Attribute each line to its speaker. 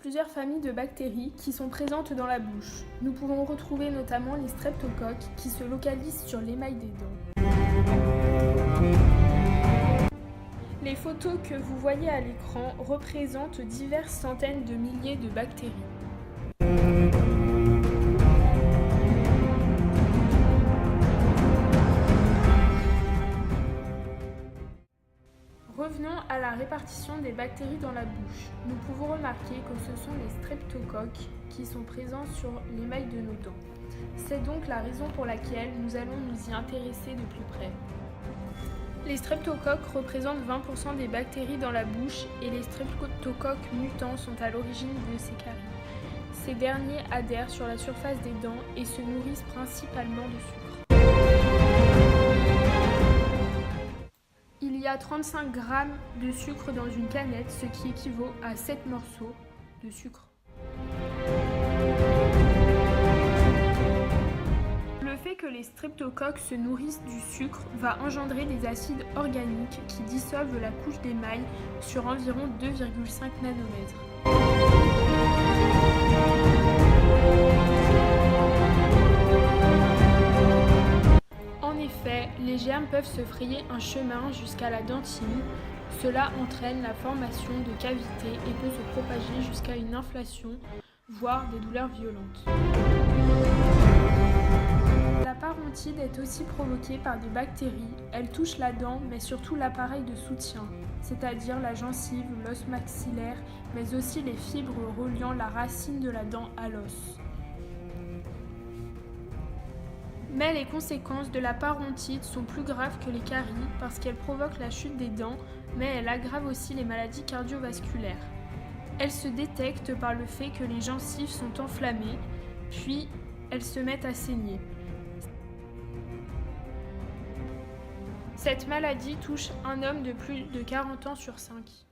Speaker 1: plusieurs familles de bactéries qui sont présentes dans la bouche. Nous pouvons retrouver notamment les streptocoques qui se localisent sur l'émail des dents. Les photos que vous voyez à l'écran représentent diverses centaines de milliers de bactéries. Revenons à la répartition des bactéries dans la bouche. Nous pouvons remarquer que ce sont les streptocoques qui sont présents sur l'émail de nos dents. C'est donc la raison pour laquelle nous allons nous y intéresser de plus près. Les streptocoques représentent 20% des bactéries dans la bouche et les streptocoques mutants sont à l'origine de ces caries. Ces derniers adhèrent sur la surface des dents et se nourrissent principalement de sucre. Il y a 35 grammes de sucre dans une canette, ce qui équivaut à 7 morceaux de sucre. Le fait que les streptocoques se nourrissent du sucre va engendrer des acides organiques qui dissolvent la couche d'émail sur environ 2,5 nanomètres. En effet, les germes peuvent se frayer un chemin jusqu'à la dentine. Cela entraîne la formation de cavités et peut se propager jusqu'à une inflammation, voire des douleurs violentes. La parontite est aussi provoquée par des bactéries. Elle touche la dent, mais surtout l'appareil de soutien, c'est-à-dire la gencive, l'os maxillaire, mais aussi les fibres reliant la racine de la dent à l'os. Mais les conséquences de la parontite sont plus graves que les caries parce qu'elles provoquent la chute des dents, mais elles aggravent aussi les maladies cardiovasculaires. Elles se détectent par le fait que les gencives sont enflammées, puis elles se mettent à saigner. Cette maladie touche un homme de plus de 40 ans sur 5.